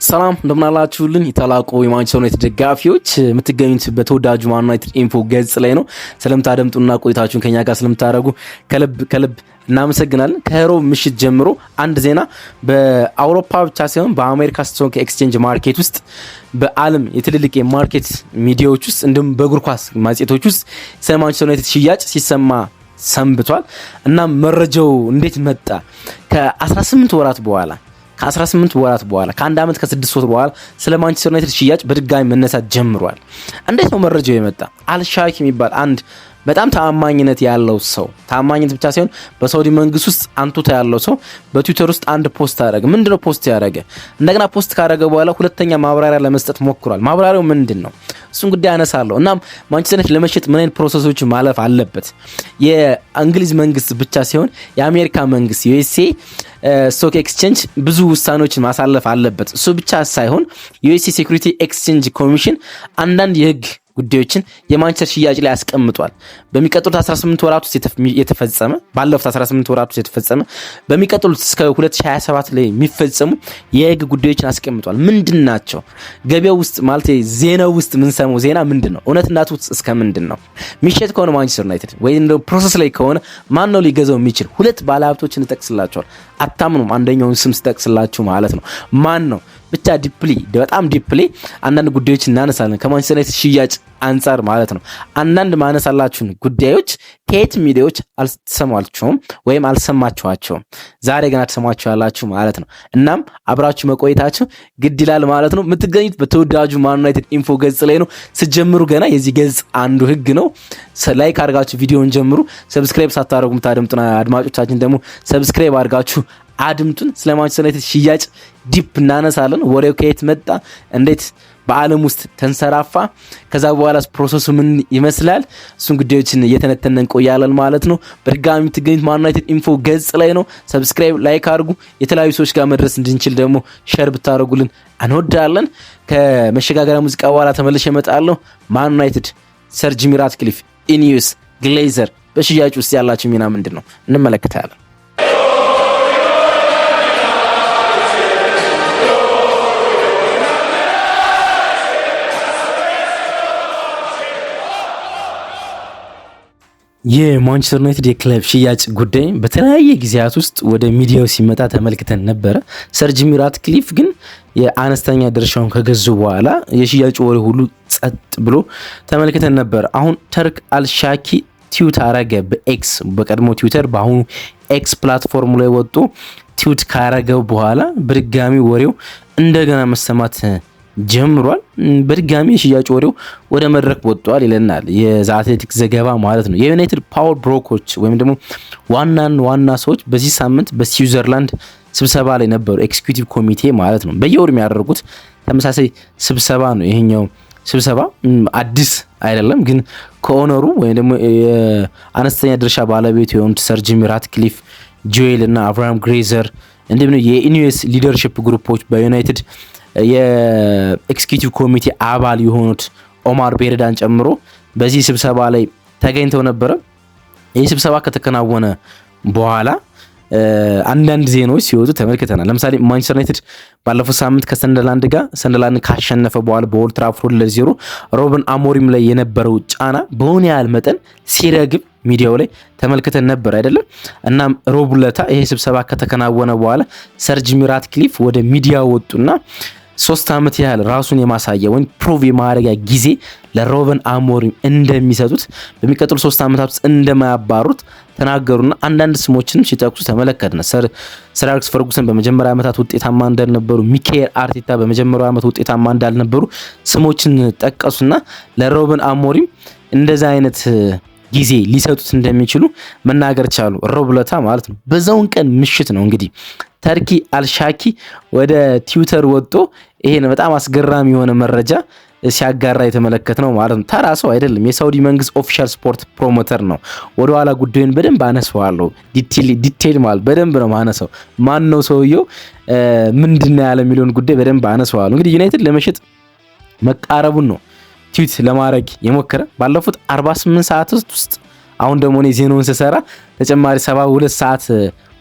ሰላም እንደምናላችሁልን ይታላቁ የማንቸስተር ዩናይትድ ደጋፊዎች የምትገኙት በተወዳጁ ማን ዩናይትድ ኢንፎ ገጽ ላይ ነው። ስለምታደምጡና ቆይታችሁን ከኛ ጋር ስለምታደርጉ ከልብ እናመሰግናለን። ከሮብ ምሽት ጀምሮ አንድ ዜና በአውሮፓ ብቻ ሳይሆን በአሜሪካ ስቶክ ኤክስቼንጅ ማርኬት ውስጥ በዓለም የትልልቅ የማርኬት ሚዲያዎች ውስጥ እንዲሁም በእግር ኳስ ማጽሔቶች ውስጥ ስለ ማንቸስተር ዩናይትድ ሽያጭ ሲሰማ ሰንብቷል። እና መረጃው እንዴት መጣ? ከ18 ወራት በኋላ ከአንድ ዓመት ከ6 ወር በኋላ ስለ ማንቸስተር ዩናይትድ ሽያጭ በድጋሚ መነሳት ጀምሯል። እንዴት ነው መረጃው የመጣ? አልሻኪ የሚባል አንድ በጣም ተአማኝነት ያለው ሰው፣ ተአማኝነት ብቻ ሳይሆን በሳውዲ መንግስት ውስጥ አንቱታ ያለው ሰው በትዊተር ውስጥ አንድ ፖስት አደረገ። ምንድነው ፖስት ያደረገ? እንደገና ፖስት ካደረገ በኋላ ሁለተኛ ማብራሪያ ለመስጠት ሞክሯል። ማብራሪያው ምንድነው? እሱን ጉዳይ አነሳለሁ። እናም ማንቸስተር ዩናይትድ ለመሸጥ ምን አይነት ፕሮሰሶች ማለፍ አለበት? የእንግሊዝ መንግስት ብቻ ሳይሆን የአሜሪካ መንግስት ዩኤስኤ ስቶክ ኤክስቼንጅ ብዙ ውሳኔዎችን ማሳለፍ አለበት። እሱ ብቻ ሳይሆን ዩኤስኤ ሴኩሪቲ ኤክስቼንጅ ኮሚሽን አንዳንድ የህግ ጉዳዮችን የማንቸስተር ሽያጭ ላይ አስቀምጧል። በሚቀጥሉት 18 ወራት ውስጥ የተፈጸመ በሚቀጥሉት እስከ 2027 ላይ የሚፈጸሙ የህግ ጉዳዮችን አስቀምጧል። ምንድናቸው? ገበያው ውስጥ ማለት ዜናው ውስጥ ምንሰማው ዜና ምንድነው? እውነትነቱ እስከ ምንድነው? ሚሸጥ ከሆነ ማንቸስተር ዩናይትድ ወይ እንደ ፕሮሰስ ላይ ከሆነ ማን ነው ሊገዛው የሚችል? ሁለት ባለሀብቶችን እጠቅስላቸዋል። አታምኑም? አንደኛውን ስም ስጠቅስላችሁ ማለት ነው። ማን ነው? ብቻ በጣም ዲፕሊ አንዳንድ ጉዳዮች እናነሳለን ከማንቸስተር ዩናይትድ ሽያጭ አንጻር ማለት ነው። አንዳንድ ማነሳላችሁን ጉዳዮች ከየት ሚዲያዎች አልሰማችሁም ወይም አልሰማችኋቸውም። ዛሬ ገና ተሰማችኋላችሁ ማለት ነው። እናም አብራችሁ መቆየታችሁ ግድ ይላል ማለት ነው። የምትገኙት በተወዳጁ ማን ዩናይትድ ኢንፎ ገጽ ላይ ነው። ስትጀምሩ ገና የዚህ ገጽ አንዱ ህግ ነው። ላይክ አድርጋችሁ ቪዲዮውን ጀምሩ። ሰብስክራይብ ሳታደርጉ የምታደምጡና አድማጮቻችን ደግሞ ሰብስክራይብ አድርጋችሁ አድምጡን። ስለ ማንቸስተር ዩናይትድ ሽያጭ ዲፕ እናነሳለን። ወሬው ከየት መጣ? እንዴት በዓለም ውስጥ ተንሰራፋ? ከዛ በኋላ ፕሮሰሱ ምን ይመስላል? እሱን ጉዳዮችን እየተነተነ እንቆያለን ማለት ነው። በድጋሚ የምትገኙት ማን ዩናይትድ ኢንፎ ገጽ ላይ ነው። ሰብስክራይብ ላይክ አድርጉ። የተለያዩ ሰዎች ጋር መድረስ እንድንችል ደግሞ ሼር ብታደርጉልን እንወዳለን። ከመሸጋገሪያ ሙዚቃ በኋላ ተመልሼ እመጣለሁ። ማን ዩናይትድ ሰር ጂሚ ራትክሊፍ፣ ኢኒዩስ፣ ግሌዘር በሽያጭ ውስጥ ያላቸው ሚና ምንድን ነው እንመለከታለን። የማንቸስተር ዩናይትድ የክለብ ሽያጭ ጉዳይ በተለያየ ጊዜያት ውስጥ ወደ ሚዲያው ሲመጣ ተመልክተን ነበረ። ሰር ጂሚ ራትክሊፍ ግን የአነስተኛ ድርሻውን ከገዙ በኋላ የሽያጭ ወሬ ሁሉ ጸጥ ብሎ ተመልክተን ነበር። አሁን ተርክ አልሻኪ ቲዩት አረገ በኤክስ በቀድሞ ትዊተር በአሁኑ ኤክስ ፕላትፎርም ላይ ወጥቶ ቲዩት ካረገው በኋላ በድጋሚ ወሬው እንደገና መሰማት ጀምሯል። በድጋሚ የሽያጭ ወሬው ወደ መድረክ ወጥቷል ይለናል የዘ አትሌቲክስ ዘገባ ማለት ነው። የዩናይትድ ፓወር ብሮከሮች ወይም ደግሞ ዋና ሰዎች በዚህ ሳምንት በስዊዘርላንድ ስብሰባ ላይ ነበሩ። ኤክስኪዩቲቭ ኮሚቴ ማለት ነው። በየወሩ የሚያደርጉት ተመሳሳይ ስብሰባ ነው። ይሄኛው ስብሰባ አዲስ አይደለም፣ ግን ከኦነሩ ወይም ደግሞ የአነስተኛ ድርሻ ባለቤት የሆኑት ሰር ጂሚ ራትክሊፍ፣ ጆኤል እና አብርሃም ግሌዘር እንዲሁም የኢኒዩስ ሊደርሺፕ ግሩፖች በዩናይትድ የኤክስኪዩቲቭ ኮሚቴ አባል የሆኑት ኦማር ቤርዳን ጨምሮ በዚህ ስብሰባ ላይ ተገኝተው ነበረ። ይህ ስብሰባ ከተከናወነ በኋላ አንዳንድ ዜናዎች ሲወጡ ተመልክተናል። ለምሳሌ ማንቸስተር ዩናይትድ ባለፈው ሳምንት ከሰንደርላንድ ጋር ሰንደርላንድ ካሸነፈ በኋላ በኦልድ ትራፎርድ ለ0 ሮበን አሞሪም ላይ የነበረው ጫና በሆነ ያህል መጠን ሲረግብ ሚዲያው ላይ ተመልክተን ነበር አይደለም። እናም ሮብ ዕለት ይሄ ስብሰባ ከተከናወነ በኋላ ሰር ጂሚ ራትክሊፍ ወደ ሚዲያ ወጡና 3 ዓመት ያህል ራሱን የማሳያ ወይም ፕሩቭ የማድረጊያ ጊዜ ለሮበን አሞሪም እንደሚሰጡት በሚቀጥሉ 3 ዓመታት ውስጥ እንደማያባሩት ተናገሩና አንዳንድ ስሞችንም ሲጠቅሱ ተመለከተነ። ሰር አሌክስ ፈርጉሰን በመጀመሪያ ዓመታት ውጤታማ እንዳልነበሩ፣ ሚካኤል አርቴታ በመጀመሪያው ዓመት ውጤታማ እንዳልነበሩ ስሞችን ጠቀሱና ለሮበን አሞሪም እንደዛ አይነት ጊዜ ሊሰጡት እንደሚችሉ መናገር ቻሉ። ሮብ ዕለት ማለት ነው። በዛውን ቀን ምሽት ነው እንግዲህ ተርኪ አልሻኪ ወደ ትዊተር ወጥቶ ይሄን በጣም አስገራሚ የሆነ መረጃ ሲያጋራ የተመለከት ነው ማለት ነው። ተራ ሰው አይደለም። የሳውዲ መንግስት ኦፊሻል ስፖርት ፕሮሞተር ነው። ወደ ኋላ ጉዳዩን በደንብ አነሳዋለሁ። ዲቴል ማለት በደንብ ነው ማነሳው። ማን ነው ሰውየው፣ ምንድነው ያለ የሚለውን ጉዳይ በደንብ አነሳዋለሁ። እንግዲህ ዩናይትድ ለመሸጥ መቃረቡን ነው ትዊት ለማድረግ የሞከረ ባለፉት 48 ሰዓታት ውስጥ። አሁን ደግሞ እኔ ዜናውን ስሰራ ተጨማሪ 72 ሰዓት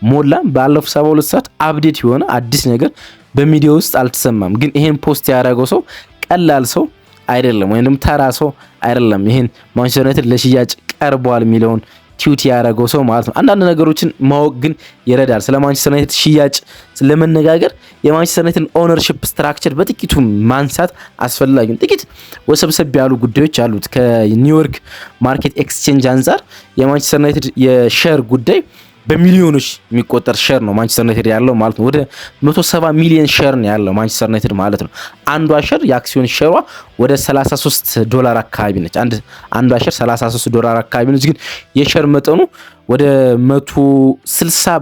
ሞላ። ባለፉት 72 ሰዓት አፕዴት የሆነ አዲስ ነገር በሚዲያ ውስጥ አልተሰማም። ግን ይሄን ፖስት ያደረገው ሰው ቀላል ሰው አይደለም፣ ወይም ደግሞ ተራ ሰው አይደለም። ይሄን ማንቸስተር ዩናይትድ ለሽያጭ ቀርቧል የሚለውን ቲዩት ያደረገው ሰው ማለት ነው። አንዳንድ ነገሮችን ማወቅ ግን ይረዳል። ስለ ማንቸስተር ዩናይትድ ሽያጭ ለመነጋገር የማንቸስተር ዩናይትድ ኦነርሺፕ ስትራክቸር በጥቂቱ ማንሳት አስፈላጊ ነው። ጥቂት ወሰብሰብ ያሉ ጉዳዮች አሉት። ከኒውዮርክ ማርኬት ኤክስቼንጅ አንጻር የማንቸስተር ዩናይትድ የሼር ጉዳይ በሚሊዮኖች የሚቆጠር ሼር ነው ማንቸስተር ዩናይትድ ያለው ማለት ነው። ወደ 170 ሚሊዮን ሼር ነው ያለው ማንቸስተር ዩናይትድ ማለት ነው። አንዷ ሼር የአክሲዮን ሼሯ ወደ $33 አካባቢ ነች። አንዷ ሼር $33 አካባቢ ነች። ግን የሼር መጠኑ ወደ 160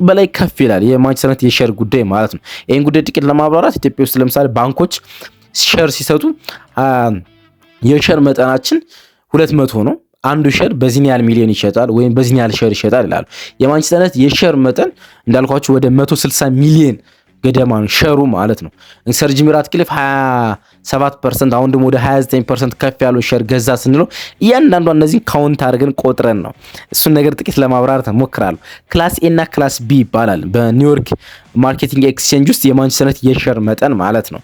በላይ ከፍ ይላል የማንቸስተር ዩናይትድ የሼር ጉዳይ ማለት ነው። ይህን ጉዳይ ጥቂት ለማብራራት ኢትዮጵያ ውስጥ ለምሳሌ ባንኮች ሼር ሲሰጡ የሼር መጠናችን 200 ነው፣ አንዱ ሼር በዚህ ያህል ሚሊዮን ይሸጣል ወይም በዚህ ያህል ሼር ይሸጣል ይላሉ። የማንቸስተር ዩናይትድ የሼር መጠን እንዳልኳችሁ ወደ 160 ሚሊዮን ገደማ ነው ሼሩ ማለት ነው። ሰር ጂሚ ራትክሊፍ 27%፣ አሁን ደግሞ ወደ 29% ከፍ ያለው ሼር ገዛ ስንለው እያንዳንዱ እነዚህን ካውንት አድርገን ቆጥረን ነው። እሱን ነገር ጥቂት ለማብራራት እሞክራለሁ። ክላስ ኤ እና ክላስ ቢ ይባላል በኒውዮርክ ማርኬቲንግ ኤክስቼንጅ ውስጥ የማንቸስተር ዩናይትድ የሼር መጠን ማለት ነው።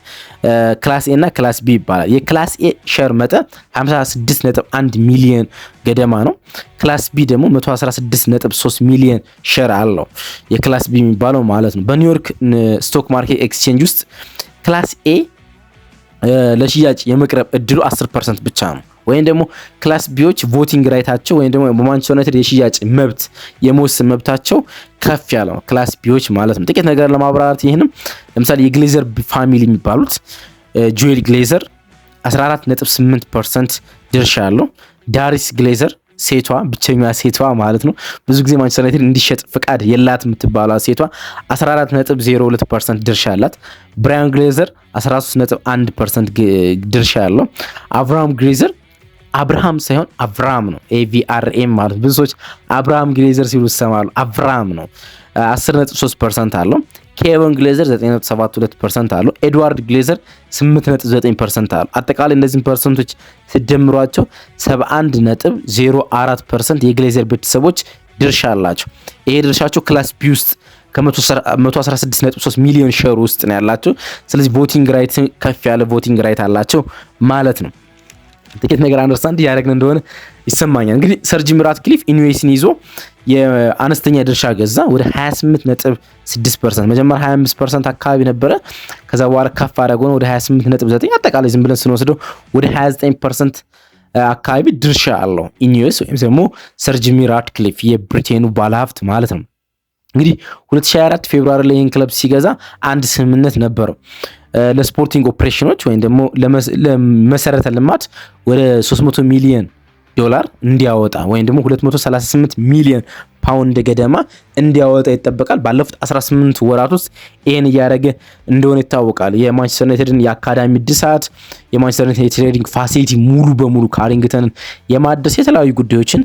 ክላስ ኤ እና ክላስ ቢ ይባላል። የክላስ ኤ ሼር መጠን 56.1 ሚሊዮን ገደማ ነው። ክላስ ቢ ደግሞ 116.3 ሚሊዮን ሼር አለው የክላስ ቢ የሚባለው ማለት ነው። በኒውዮርክ ስቶክ ማርኬት ኤክስቼንጅ ውስጥ ክላስ ኤ ለሽያጭ የመቅረብ እድሉ 10% ብቻ ነው። ወይም ደግሞ ክላስ ቢዎች ቮቲንግ ራይታቸው ወይም ደግሞ በማንቸስተር ዩናይትድ የሽያጭ መብት የመወሰን መብታቸው ከፍ ያለ ነው ክላስ ቢዎች ማለት ነው። ጥቂት ነገር ለማብራራት ይህንም ለምሳሌ የግሌዘር ፋሚሊ የሚባሉት ጆኤል ግሌዘር 14.8% ድርሻ አለው። ዳሪስ ግሌዘር ሴቷ ብቸኛዋ ሴቷ ማለት ነው ብዙ ጊዜ ማንቸስተር ዩናይትድ እንዲሸጥ ፍቃድ የላት የምትባለው ሴቷ 14.02% ድርሻ አላት። ብራያን ግሌዘር 13.1% ድርሻ ያለው። አብርሃም ግሌዘር አብርሃም ሳይሆን አብርሃም ነው AVRM ማለት ብዙ ሰዎች አብርሃም ግሌዘር ሲሉ ይሰማሉ። አብርሃም ነው 10.3% አለው። ኬቨን ግሌዘር 9.72% አለው። ኤድዋርድ ግሌዘር 8.9% አለው። አጠቃላይ እነዚህን ፐርሰንቶች ሲደምሯቸው 71.04% የግሌዘር ቤተሰቦች ድርሻ አላቸው። ይሄ ድርሻቸው ክላስ ቢ ውስጥ ከ116.3 ሚሊዮን ሼር ውስጥ ነው ያላቸው። ስለዚህ ቮቲንግ ራይት ከፍ ያለ ቮቲንግ ራይት አላቸው ማለት ነው። ጥቂት ነገር አንደርስታንድ ያደረግን እንደሆነ ይሰማኛል። እንግዲህ ሰር ጂሚ ራትክሊፍ ኢንዌስን ይዞ የአነስተኛ ድርሻ ገዛ ወደ 28.6%። መጀመሪያ 25% አካባቢ ነበረ። ከዛ በኋላ ከፍ አደረገው ወደ 28.9። አጠቃላይ ዝም ብለን ስንወስደው ወደ 29% አካባቢ ድርሻ አለው ኢንዌስ ወይም ደግሞ ሰር ጂሚ ራትክሊፍ የብሪቴኑ ባለሀብት ማለት ነው። እንግዲህ 2024 ፌብሩዋሪ ላይ ይህን ክለብ ሲገዛ አንድ ስምምነት ነበረው ለስፖርቲንግ ኦፕሬሽኖች ወይም ደግሞ ለመሰረተ ልማት ወደ $300 ሚሊዮን እንዲያወጣ ወይም ደግሞ 238 ሚሊዮን ፓውንድ ገደማ እንዲያወጣ ይጠበቃል። ባለፉት 18 ወራት ውስጥ ይሄን እያደረገ እንደሆነ ይታወቃል። የማንቸስተር ዩናይትድን የአካዳሚ እድሳት፣ የማንቸስተር ዩናይትድ የትሬኒንግ ፋሲሊቲ ሙሉ በሙሉ ካሪንግተንን የማደስ የተለያዩ ጉዳዮችን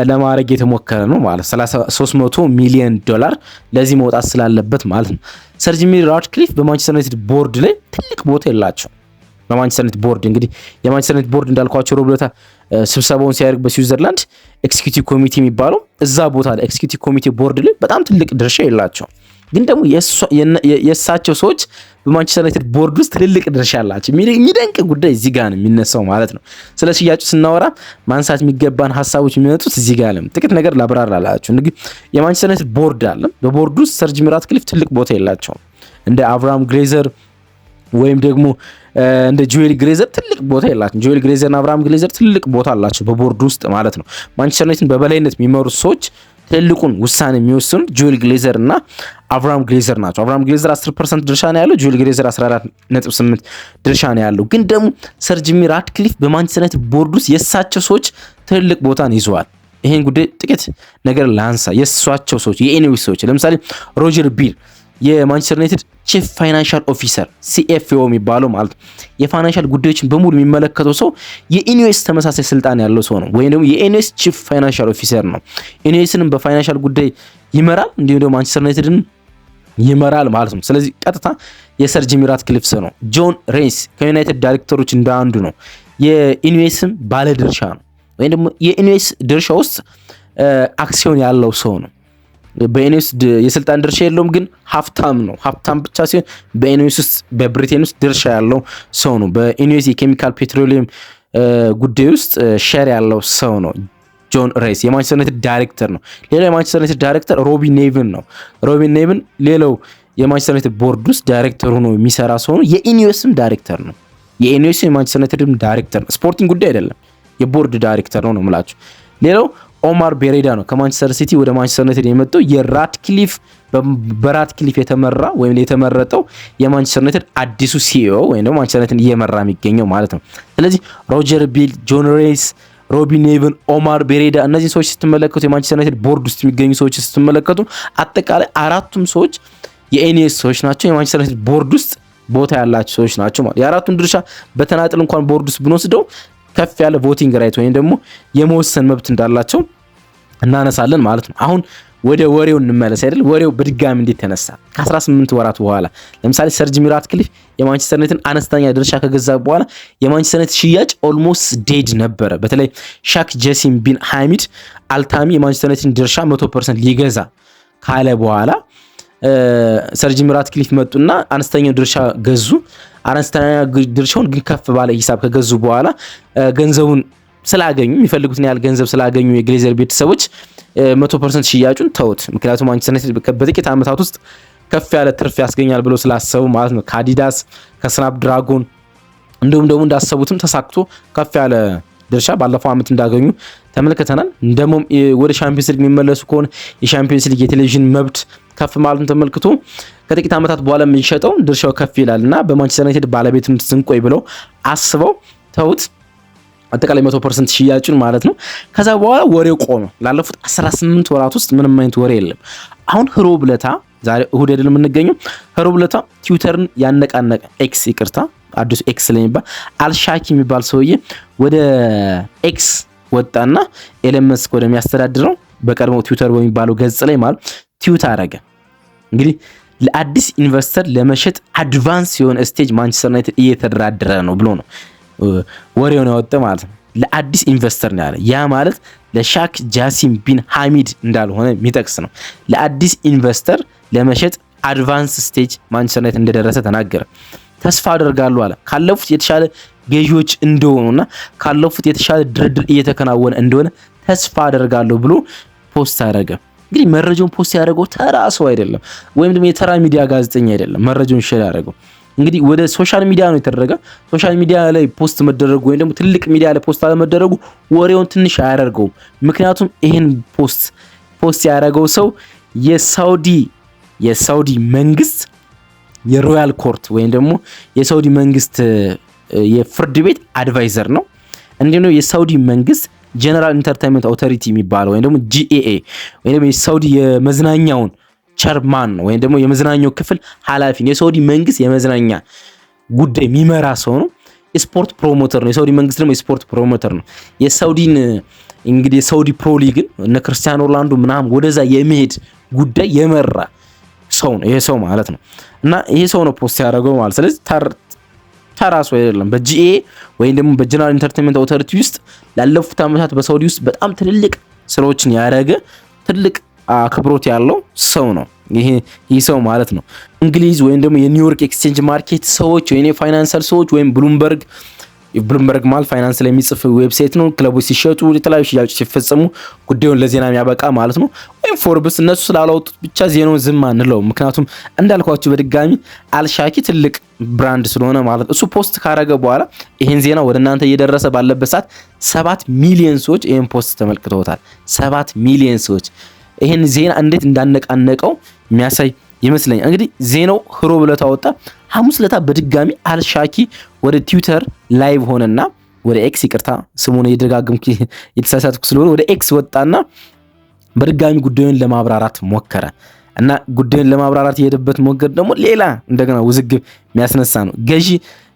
ለማድረግ የተሞከረ ነው ማለት $300 ሚሊዮን ለዚህ መውጣት ስላለበት ማለት ነው። ሰር ጂሚ ራትክሊፍ በማንቸስተር ዩናይትድ ቦርድ ላይ ትልቅ ቦታ የላቸው። በማንቸስተር ዩናይትድ ቦርድ እንግዲህ የማንቸስተር ዩናይትድ ቦርድ እንዳልኳቸው ሮብ ዕለት ስብሰባውን ሲያደርግ በስዊዘርላንድ ኤክስኪዩቲቭ ኮሚቴ የሚባለው እዛ ቦታ ላይ ኤክስኪዩቲቭ ኮሚቴ ቦርድ ላይ በጣም ትልቅ ድርሻ የላቸው። ግን ደግሞ የእሳቸው ሰዎች በማንቸስተር ዩናይትድ ቦርድ ውስጥ ትልልቅ ድርሻ አላቸው። የሚደንቅ ጉዳይ እዚህ ጋር ነው የሚነሳው ማለት ነው። ስለ ሽያጩ ስናወራ ማንሳት የሚገባን ሀሳቦች የሚመጡት እዚህ ጋር ነው። ጥቂት ነገር ላብራራላችሁ። እንግዲህ የማንቸስተር ዩናይትድ ቦርድ አለ። በቦርድ ውስጥ ሰር ጂሚ ራትክሊፍ ትልቅ ቦታ የላቸውም። እንደ አብርሃም ግሌዘር ወይም ደግሞ እንደ ጆኤል ግሌዘር ትልቅ ቦታ የላቸውም። ጆኤል ግሌዘር እና አብርሃም ግሌዘር ትልቅ ቦታ አላቸው በቦርድ ውስጥ ማለት ነው። ማንቸስተር ዩናይትድን በበላይነት የሚመሩት ሰዎች ትልቁን ውሳኔ የሚወስኑት ጆኤል ግሌዘር እና አብርሃም ግሌዘር ናቸው። አብርሃም ግሌዘር 10% ድርሻ ነው ያለው። ጆኤል ግሌዘር 14.8 ድርሻ ነው ያለው። ግን ደግሞ ሰር ጂሚ ራትክሊፍ በማንቸስተር ዩናይትድ ቦርድ ውስጥ የእሳቸው ሰዎች ትልቅ ቦታን ይዘዋል። ይሄን ጉዳይ ጥቂት ነገር ላንሳ። የእሳቸው ሰዎች የኤንዊስ ሰዎች ለምሳሌ ሮጀር ቢል የማንቸስተር ዩናይትድ ቺፍ ፋይናንሻል ኦፊሰር CFO የሚባለው ማለት የፋይናንሻል ጉዳዮችን በሙሉ የሚመለከተው ሰው የኢንዌስ ተመሳሳይ ስልጣን ያለው ሰው ነው፣ ወይም ደግሞ የኢንዌስ ቺፍ ፋይናንሻል ኦፊሰር ነው። ኢንዌስንም በፋይናንሻል ጉዳይ ይመራል፣ እንዲሁም ደግሞ ማንቸስተር ዩናይትድን ይመራል ማለት ነው። ስለዚህ ቀጥታ የሰር ጂሚ ራትክሊፍ ሰው ነው። ጆን ሬንስ ከዩናይትድ ዳይሬክተሮች እንደ አንዱ ነው። የኢንዌስም ባለ ድርሻ ነው፣ ወይም ደግሞ የኢንዌስ ድርሻ ውስጥ አክሲዮን ያለው ሰው ነው። በኢኔዮስ የስልጣን ድርሻ የለውም፣ ግን ሀብታም ነው። ሀብታም ብቻ ሲሆን በኢኔዮስ ውስጥ በብሪቴን ውስጥ ድርሻ ያለው ሰው ነው። በኢኔዮስ የኬሚካል ፔትሮሊየም ጉዳይ ውስጥ ሼር ያለው ሰው ነው። ጆን ሬይስ የማንቸስተር ዩናይትድ ዳይሬክተር ነው። ሌላው የማንቸስተር ዩናይትድ ዳይሬክተር ሮቢ ኔቭን ነው። ሮቢ ኔቭን ሌላው የማንቸስተር ዩናይትድ ቦርድ ውስጥ ዳይሬክተር ሆኖ የሚሰራ ሰው ነው። የኢኔዮስም ዳይሬክተር ነው። የኢኔዮስ የማንቸስተር ዩናይትድም ዳይሬክተር ነው። ስፖርቲንግ ጉዳይ አይደለም፣ የቦርድ ዳይሬክተር ነው የምላችሁ። ሌላው ኦማር ቤሬዳ ነው። ከማንቸስተር ሲቲ ወደ ማንቸስተር ዩናይትድ የመጣው በራትክሊፍ የተመራ ወይም የተመረጠው የማንቸስተር ዩናይትድ አዲሱ ሲኢኦ ወይም ደግሞ ማንቸስተር ዩናይትድ እየመራ የሚገኘው ማለት ነው። ስለዚህ ሮጀር ቢል፣ ጆን ሬይስ፣ ሮቢ ኔቭን፣ ኦማር ቤሬዳ እነዚህ ሰዎች ስትመለከቱ የማንቸስተር ዩናይትድ ቦርድ ውስጥ የሚገኙ ሰዎች ስትመለከቱ አጠቃላይ አራቱም ሰዎች የኢኔዮስ ሰዎች ናቸው። የማንቸስተር ዩናይትድ ቦርድ ውስጥ ቦታ ያላቸው ሰዎች ናቸው ማለት። የአራቱን ድርሻ በተናጥል እንኳን ቦርድ ውስጥ ብንወስደው ከፍ ያለ ቮቲንግ ራይት ወይም ደግሞ የመወሰን መብት እንዳላቸው እናነሳለን ማለት ነው። አሁን ወደ ወሬው እንመለስ አይደል? ወሬው በድጋሚ እንዴት ተነሳ? ከ18 ወራት በኋላ ለምሳሌ ሰር ጂም ራትክሊፍ የማንቸስተር ዩናይትድን አነስተኛ ድርሻ ከገዛ በኋላ የማንቸስተር ዩናይትድ ሽያጭ ኦልሞስት ዴድ ነበረ። በተለይ ሻክ ጀሲም ቢን ሐሚድ አልታሚ የማንቸስተር ዩናይትድን ድርሻ 100% ሊገዛ ካለ በኋላ ሰር ጂም ራትክሊፍ መጡና አነስተኛው ድርሻ ገዙ። አነስተኛ ድርሻውን ግን ከፍ ባለ ሂሳብ ከገዙ በኋላ ገንዘቡን ስላገኙ የሚፈልጉትን ያህል ገንዘብ ስላገኙ የግሌዘር ቤተሰቦች 100% ሽያጩን ተውት። ምክንያቱም ማንቸስተር ዩናይትድ በጥቂት ዓመታት ውስጥ ከፍ ያለ ትርፍ ያስገኛል ብሎ ስላሰቡ ማለት ነው። ከአዲዳስ ከስናፕ ድራጎን እንዲሁም ደግሞ እንዳሰቡትም ተሳክቶ ከፍ ያለ ድርሻ ባለፈው ዓመት እንዳገኙ ተመልክተናል። እንደሞም ወደ ሻምፒዮንስ ሊግ የሚመለሱ ከሆነ የሻምፒዮንስ ሊግ የቴሌቪዥን መብት ከፍ ማለቱን ተመልክቶ ከጥቂት ዓመታት በኋላ የሚሸጠው ድርሻው ከፍ ይላልና በማንቸስተር ዩናይትድ ባለቤትነት ስንቆይ ብለው አስበው ተውት። አጠቃላይ 100% ሽያጩን ማለት ነው። ከዛ በኋላ ወሬው ቆመ። ላለፉት 18 ወራት ውስጥ ምንም አይነት ወሬ የለም። አሁን ህሮብ ለታ ዛሬ እሁድ አይደለም የምንገኘው። ህሮብ ለታ ትዊተርን ያነቃነቀ ኤክስ ይቅርታ አዲሱ ኤክስ ለሚባል አልሻኪ የሚባል ሰውዬ ወደ ኤክስ ወጣና ኤለን መስክ ወደሚያስተዳድረው በቀድሞ ትዊተር በሚባለው ገጽ ላይ ማለት ትዊት አረገ። እንግዲህ ለአዲስ ኢንቨስተር ለመሸጥ አድቫንስ የሆነ ስቴጅ ማንቸስተር ዩናይትድ እየተደራደረ ነው ብሎ ነው ወሬውን ያወጣው ማለት ነው። ለአዲስ ኢንቨስተር ነው ያለ። ያ ማለት ለሻክ ጃሲም ቢን ሐሚድ እንዳልሆነ የሚጠቅስ ነው። ለአዲስ ኢንቨስተር ለመሸጥ አድቫንስ ስቴጅ ማንቸስተር ዩናይትድ እንደደረሰ ተናገረ። ተስፋ አደርጋለሁ አለ ካለፉት የተሻለ ገዢዎች እንደሆኑና ካለፉት የተሻለ ድርድር እየተከናወነ እንደሆነ ተስፋ አደርጋለሁ ብሎ ፖስት አደረገ። እንግዲህ መረጃውን ፖስት ያደረገው ተራ ሰው አይደለም፣ ወይም ደግሞ የተራ ሚዲያ ጋዜጠኛ አይደለም። መረጃውን ሼር ያደረገው እንግዲህ ወደ ሶሻል ሚዲያ ነው የተደረገ። ሶሻል ሚዲያ ላይ ፖስት መደረጉ ወይም ደግሞ ትልቅ ሚዲያ ላይ ፖስት አለመደረጉ ወሬውን ትንሽ አያደርገውም። ምክንያቱም ይሄን ፖስት ያደረገው ሰው የሳውዲ መንግስት የሮያል ኮርት ወይም ደግሞ የሳውዲ መንግስት የፍርድ ቤት አድቫይዘር ነው። እንዲሁም ነው የሳውዲ መንግስት ጀነራል ኢንተርቴይንመንት አውቶሪቲ የሚባለው ወይም ደግሞ ጂኤኤ ወይም ደግሞ የሳውዲ የመዝናኛውን ቸርማን ነው ወይም ደግሞ የመዝናኛው ክፍል ኃላፊ ነው። የሳውዲ መንግስት የመዝናኛ ጉዳይ የሚመራ ሰው ነው። የስፖርት ፕሮሞተር ነው። የሳውዲ መንግስት ደግሞ የስፖርት ፕሮሞተር ነው። የሳውዲን እንግዲህ የሳውዲ ፕሮ ሊግን እነ ክርስቲያኖ ሮናልዶ ምናምን ወደዛ የመሄድ ጉዳይ የመራ ሰው ነው ይሄ ሰው ማለት ነው። እና ይሄ ሰው ነው ፖስት ያደረገው ማለት። ስለዚህ ተራሱ አይደለም። በጂኤ ወይም ደግሞ በጀነራል ኢንተርቴይንመንት አውቶሪቲ ውስጥ ላለፉት ዓመታት በሳውዲ ውስጥ በጣም ትልልቅ ስራዎችን ያደረገ ትልቅ አክብሮት ያለው ሰው ነው ይሄ ሰው ማለት ነው። እንግሊዝ ወይም ደግሞ የኒውዮርክ ኤክስቼንጅ ማርኬት ሰዎች ወይም የፋይናንሻል ሰዎች ወይም ብሉምበርግ ማለት ፋይናንስ ላይ የሚጽፍ ዌብሳይት ነው። ክለቦች ሲሸጡ የተለያዩ ሽያጮች ሲፈጸሙ ጉዳዩን ለዜና የሚያበቃ ማለት ነው። ወይም ፎርብስ እነሱ ስላላወጡት ብቻ ዜናውን ዝም አንለው። ምክንያቱም እንዳልኳችሁ በድጋሚ አልሻኪ ትልቅ ብራንድ ስለሆነ ማለት እሱ ፖስት ካረገ በኋላ ይሄን ዜና ወደ እናንተ እየደረሰ ባለበት ሰዓት 7 ሚሊዮን ሰዎች ይሄን ፖስት ተመልክተውታል። 7 ሚሊዮን ሰዎች ይሄን ዜና እንዴት እንዳነቃነቀው የሚያሳይ ይመስለኛል። እንግዲህ ዜናው ህሮብ ዕለት ወጣ። ሐሙስ ዕለት በድጋሚ አልሻኪ ወደ ትዊተር ላይቭ ሆነና ወደ ኤክስ ይቅርታ ስሙን እየደጋገምኩ የተሳሳትኩ ስለሆነ ወደ ኤክስ ወጣና በድጋሚ ጉዳዩን ለማብራራት ሞከረ እና ጉዳዩን ለማብራራት የሄደበት መንገድ ደግሞ ሌላ እንደገና ውዝግብ የሚያስነሳ ነው።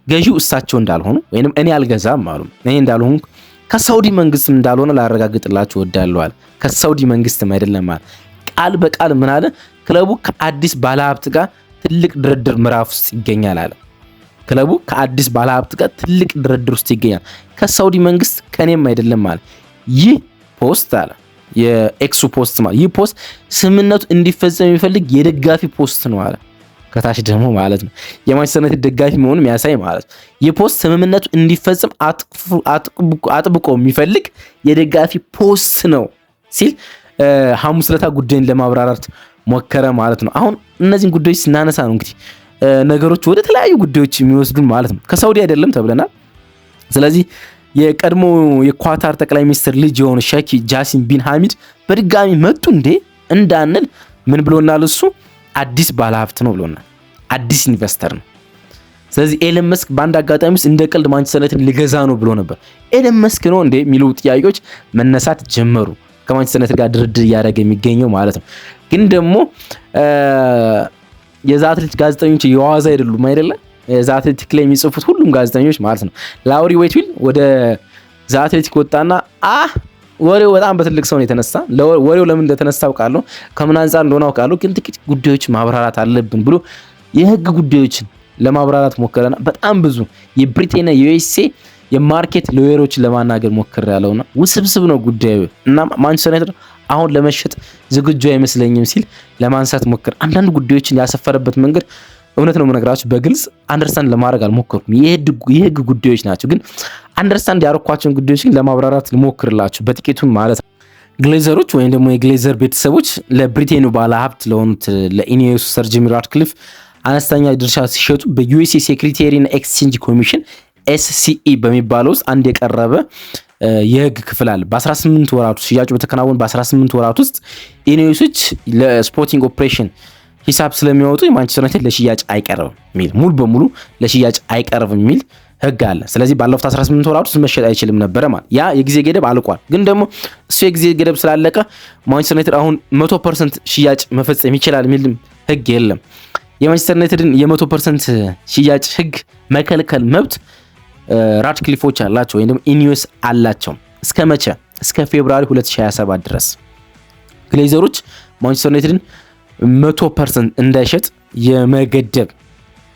ገዢው እሳቸው እንዳልሆኑ ወይንም እኔ አልገዛም አሉ። እኔ እንዳልሆኑ ከሳውዲ መንግስትም እንዳልሆነ ላረጋግጥላችሁ እወዳለሁ አለ። ከሳውዲ መንግስትም አይደለም አለ። ቃል በቃል ምን አለ? ክለቡ ከአዲስ ባለሀብት ጋር ትልቅ ድርድር ምዕራፍ ውስጥ ይገኛል አለ። ክለቡ ከአዲስ ባለሀብት ጋር ትልቅ ድርድር ውስጥ ይገኛል፣ ከሳውዲ መንግስት ከኔም አይደለም አለ። ይህ ፖስት አለ የኤክሱ ፖስት ማለት ይህ ፖስት ስምምነቱ እንዲፈጸም የሚፈልግ የደጋፊ ፖስት ነው አለ። ከታች ደግሞ ማለት ነው የማንቸስተር ዩናይትድ ደጋፊ መሆኑን የሚያሳይ ማለት ነው። ይህ ፖስት ስምምነቱ እንዲፈጸም አጥብቆ የሚፈልግ የደጋፊ ፖስት ነው ሲል ሐሙስ ዕለት ጉዳይን ለማብራራት ሞከረ ማለት ነው። አሁን እነዚህን ጉዳዮች ስናነሳ ነው እንግዲህ ነገሮች ወደ ተለያዩ ጉዳዮች የሚወስዱን ማለት ነው። ከሳውዲ አይደለም ተብለናል። ስለዚህ የቀድሞ የኳታር ጠቅላይ ሚኒስትር ልጅ የሆኑ ሼክ ጃሲም ቢን ሐሚድ በድጋሚ መጡ እንዴ እንዳንል ምን ብሎናል? እሱ አዲስ ባለሀብት ነው ብሎናል። አዲስ ኢንቨስተር ነው። ስለዚህ ኤለን መስክ በአንድ አጋጣሚ ውስጥ እንደ ቀልድ ማንቸስተር ዩናይትድ ሊገዛ ነው ብሎ ነበር። ኤለን መስክ ነው እንዴ የሚሉ ጥያቄዎች መነሳት ጀመሩ። ከማንቸስተር ዩናይትድ ጋር ድርድር እያደረገ የሚገኘው ማለት ነው። ግን ደግሞ የዛ አትሌቲክ ጋዜጠኞች የዋዛ አይደሉም አይደለ? የዛ አትሌቲክ ላይ የሚጽፉት ሁሉም ጋዜጠኞች ማለት ነው። ላውሪ ዌትዊል ወደ ዛ አትሌቲክ ወጣና ወሬው በጣም በትልቅ ሰው ነው የተነሳ። ወሬው ለምን እንደተነሳ አውቃለሁ፣ ከምን አንፃር እንደሆነ አውቃለሁ፣ ግን ጥቂት ጉዳዮች ማብራራት አለብን ብሎ የህግ ጉዳዮችን ለማብራራት ሞከረና በጣም ብዙ የብሪቴንና የዩኤስኤ የማርኬት ሎየሮችን ለማናገር ሞከረ ያለውና ውስብስብ ነው ጉዳዩ እና ማንቸስተር ዩናይትድ አሁን ለመሸጥ ዝግጁ አይመስለኝም ሲል ለማንሳት ሞከረ። አንዳንድ ጉዳዮችን ያሰፈረበት መንገድ እውነት ነው የምነግራችሁ፣ በግልጽ አንደርስታንድ ለማድረግ አልሞከርኩም። የህግ ጉዳዮች ናቸው፣ ግን አንደርስታንድ ያደረኳቸውን ጉዳዮች ግን ለማብራራት ልሞክርላችሁ በጥቂቱም ማለት ነው። ግሌዘሮች ወይም ደግሞ የግሌዘር ቤተሰቦች ለብሪቴኑ ባለሀብት ለሆኑት ለኢኔዮሱ ሰር ጂሚ ራትክሊፍ አነስተኛ ድርሻ ሲሸጡ በዩኤስኤ ሴክሬታሪና ኤክስቼንጅ ኮሚሽን SCE በሚባለው ውስጥ አንድ የቀረበ የህግ ክፍል አለ። በ18 ወራት ውስጥ ሽያጩ በተከናወነ በ18 ወራት ውስጥ ኢኔዮሶች ለስፖርቲንግ ኦፕሬሽን ሂሳብ ስለሚያወጡ የማንቸስተር ዩናይትድ ለሽያጭ አይቀርብም የሚል ሙሉ በሙሉ ለሽያጭ አይቀርብም የሚል ህግ አለ። ስለዚህ ባለፉት 18 ወራት ውስጥ መሸጥ አይችልም ነበረ ማለት ያ የጊዜ ገደብ አልቋል። ግን ደግሞ እሱ የጊዜ ገደብ ስላለቀ ማንቸስተር ዩናይትድ አሁን 100% ሽያጭ መፈጸም ይችላል የሚል ህግ የለም። የማንቸስተር ዩናይትድን የ100% ሽያጭ ህግ መከልከል መብት ራትክሊፎች አላቸው ወይም ደግሞ ኢኒዮስ አላቸው። እስከ መቼ? እስከ ፌብሩዋሪ 2027 ድረስ ግሌዘሮች ማንቸስተር ዩናይትድን 100% እንዳይሸጥ የመገደብ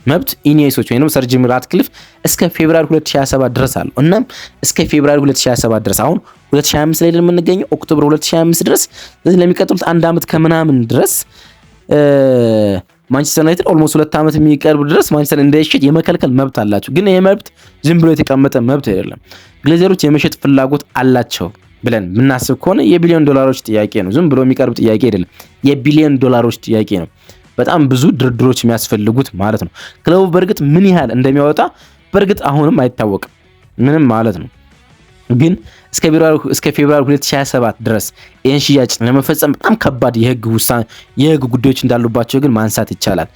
መብት ኢኒዮሶች ወይም ሰር ጂሚ ራትክሊፍ እስከ ፌብሩዋሪ 2027 ድረስ አለው። እናም እስከ ፌብሩዋሪ 2027 ድረስ አሁን 2025 ላይ የምንገኘው ኦክቶበር 2025 ድረስ ስለዚህ ለሚቀጥሉት አንድ አመት ከምናምን ድረስ ማንቸስተር ዩናይትድ ኦልሞስት 2 አመት የሚቀርብ ድረስ ማንቸስተር እንዳይሸጥ የመከልከል መብት አላቸው። ግን ይሄ መብት ዝም ብሎ የተቀመጠ መብት አይደለም። ግሌዘሮች የመሸጥ ፍላጎት አላቸው ብለን የምናስብ ከሆነ የቢሊዮን ዶላሮች ጥያቄ ነው። ዝም ብሎ የሚቀርብ ጥያቄ አይደለም። የቢሊዮን ዶላሮች ጥያቄ ነው። በጣም ብዙ ድርድሮች የሚያስፈልጉት ማለት ነው። ክለቡ በእርግጥ ምን ያህል እንደሚያወጣ በእርግጥ አሁንም አይታወቅም ምንም ማለት ነው። ግን እስከ ፌብሩዋሪ 2027 ድረስ ይህን ሽያጭ ለመፈጸም በጣም ከባድ የህግ ጉዳዮች እንዳሉባቸው ግን ማንሳት ይቻላል።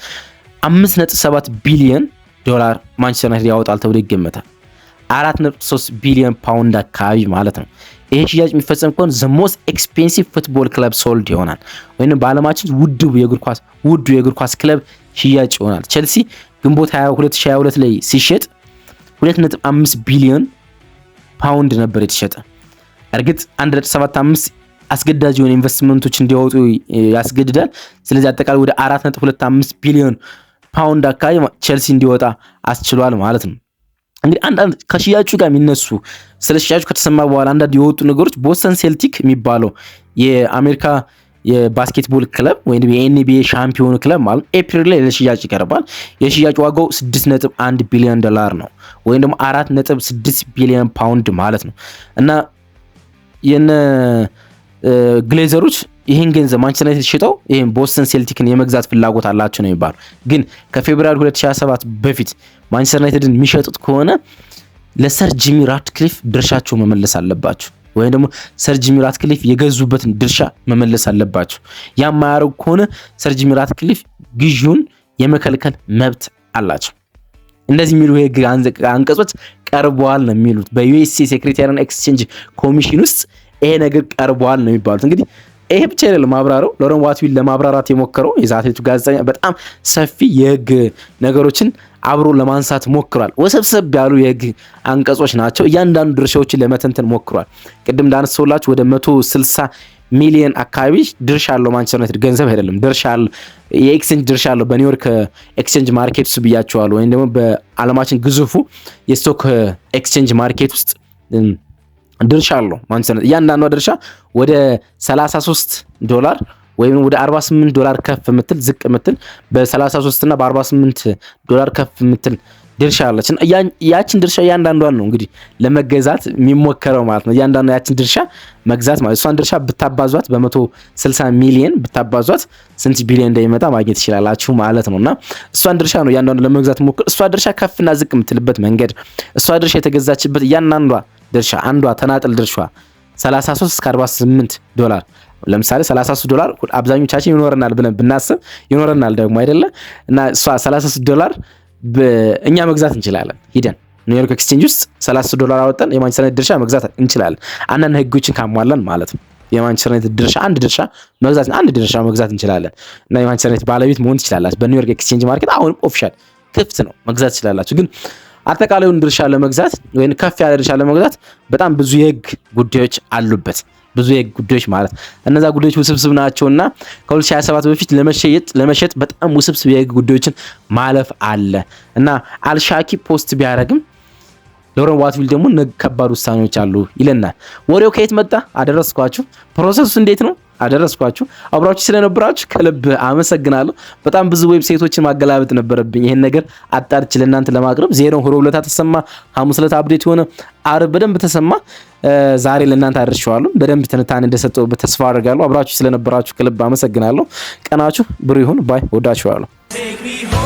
5.7 ቢሊዮን ዶላር ማንቸስተር ዩናይትድ ያወጣል ተብሎ ይገመታል። 4.3 ቢሊዮን ፓውንድ አካባቢ ማለት ነው። ይሄ ሽያጭ የሚፈጸም ከሆነ ዘ ሞስት ኤክስፔንሲቭ ፉትቦል ክለብ ሶልድ ይሆናል፣ ወይም በዓለማችን ውዱ የእግር ኳስ ክለብ ሽያጭ ይሆናል። ቼልሲ ግንቦት 2022 ላይ ሲሸጥ 2.5 ቢሊዮን ፓውንድ ነበር የተሸጠ። እርግጥ 1.75 አስገዳጅ የሆነ ኢንቨስትመንቶች እንዲያወጡ ያስገድዳል። ስለዚህ አጠቃላይ ወደ 4.25 ቢሊዮን ፓውንድ አካባቢ ቼልሲ እንዲወጣ አስችሏል ማለት ነው። እንግዲህ አንዳንድ ከሽያጩ ጋር የሚነሱ ስለ ሽያጩ ከተሰማ በኋላ አንዳንድ የወጡ ነገሮች ቦስተን ሴልቲክ የሚባለው የአሜሪካ የባስኬትቦል ክለብ ወይም የኤንቢኤ ሻምፒዮን ክለብ ማለት ኤፕሪል ላይ ለሽያጭ ይቀርባል። የሽያጭ ዋጋው 6.1 ቢሊዮን ዶላር ነው ወይም ደግሞ 4.6 ቢሊዮን ፓውንድ ማለት ነው እና የነ ግሌዘሮች ይህን ገንዘብ ማንቸስተር ዩናይትድ ሽጠው ይህን ቦስተን ሴልቲክን የመግዛት ፍላጎት አላቸው ነው የሚባለው። ግን ከፌብሩዋሪ 2027 በፊት ማንቸስተር ዩናይትድን የሚሸጡት ከሆነ ለሰር ጂሚ ራትክሊፍ ድርሻቸው መመለስ አለባቸው ወይም ደግሞ ሰር ጂሚ ራትክሊፍ የገዙበትን ድርሻ መመለስ አለባቸው። ያ የማያደርጉ ከሆነ ሰር ጂሚ ራትክሊፍ ግዢውን የመከልከል መብት አላቸው። እንደዚህ የሚሉ የህግ አንቀጾች ቀርበዋል ነው የሚሉት በዩኤስኤ ሴክሬታሪና ኤክስቼንጅ ኮሚሽን ውስጥ ይሄ ነገር ቀርበዋል ነው የሚባሉት። እንግዲህ ይሄ ብቻ አይደለም ማብራሪያው። ሎረን ዋትዊል ለማብራራት የሞከረው የዛቴቱ ጋዜጠኛ በጣም ሰፊ የህግ ነገሮችን አብሮ ለማንሳት ሞክሯል። ወሰብሰብ ያሉ የህግ አንቀጾች ናቸው። እያንዳንዱ ድርሻዎችን ለመተንተን ሞክሯል። ቅድም እንዳነሳሁላችሁ ወደ 160 ሚሊዮን አካባቢ ድርሻ አለው ማንቸስተር ዩናይትድ። ገንዘብ አይደለም ድርሻ አለው፣ የኤክስቼንጅ ድርሻ አለው በኒውዮርክ ኤክስቼንጅ ማርኬት ውስጥ ብያቸዋለሁ። ወይም ደግሞ በዓለማችን ግዙፉ የስቶክ ኤክስቼንጅ ማርኬት ውስጥ ድርሻ አለው ማንቸስተር ዩናይትድ። እያንዳንዷ ድርሻ ወደ $33 ወይም ወደ $48 ከፍ ምትል ዝቅ ምትል በ33 እና በ$48 ከፍ ምትል ድርሻ አለች። ያችን ድርሻ እያንዳንዷን ነው እንግዲህ ለመገዛት የሚሞከረው ማለት ነው። እያንዳንዷ ያችን ድርሻ መግዛት ማለት እሷን ድርሻ ብታባዟት በ160 ሚሊዮን ብታባዟት ስንት ቢሊዮን እንደሚመጣ ማግኘት ይችላላችሁ ማለት ነውና እሷን ድርሻ ነው እያንዳንዱ ለመግዛት ሞክር። እሷ ድርሻ ከፍና ዝቅ የምትልበት መንገድ እሷ ድርሻ የተገዛችበት እያንዳንዷ ድርሻ አንዷ ተናጥል ድርሻ 33 እስከ $48 ለምሳሌ $33 አብዛኞቻችን ይኖረናል ብለን ብናስብ ይኖረናል ደግሞ አይደለ እና እሷ $33 እኛ መግዛት እንችላለን። ሂደን ኒውዮርክ ኤክስቼንጅ ውስጥ $30 አወጣን የማንቸስተር ዩናይትድ ድርሻ መግዛት እንችላለን። አንዳንድ ህጎችን ካሟላን ማለት ነው። የማንቸስተር ዩናይትድ ድርሻ አንድ ድርሻ መግዛት እንችላለን እና የማንቸስተር ዩናይትድ ባለቤት መሆን ትችላላችሁ። በኒውዮርክ ኤክስቼንጅ ማርኬት አሁን ኦፊሻል ክፍት ነው፣ መግዛት ትችላላችሁ። ግን አጠቃላዩን ድርሻ ለመግዛት ወይም ከፍ ያለ ድርሻ ለመግዛት በጣም ብዙ የህግ ጉዳዮች አሉበት። ብዙ የህግ ጉዳዮች ማለት እነዛ ጉዳዮች ውስብስብ ናቸውና ከ2027 በፊት ለመሸጥ በጣም ውስብስብ የህግ ጉዳዮችን ማለፍ አለ እና አልሻኪ ፖስት ቢያረግም ሎረን ዋትቪል ደግሞ ከባድ ውሳኔዎች አሉ ይለናል። ወሬው ከየት መጣ? አደረስኳችሁ። ፕሮሰሱ እንዴት ነው? አደረስኳችሁ። አብራችሁ ስለነበራችሁ ከልብ አመሰግናለሁ። በጣም ብዙ ዌብሳይቶችን ማገላበጥ ነበረብኝ ይሄን ነገር አጣርቼ ለእናንተ ለማቅረብ። ዜሮ ሮብ ዕለት ተሰማ፣ ሐሙስ ዕለት አፕዴት ሆነ፣ ዓርብ በደንብ ተሰማ። ዛሬ ለእናንተ አድርሼዋለሁ። በደንብ ትንታኔ እንደሰጠሁበት ተስፋ አድርጋለሁ። አብራችሁ ስለነበራችሁ ከልብ አመሰግናለሁ። ቀናችሁ ብሩህ ይሁን። ባይ። ወዳችኋለሁ።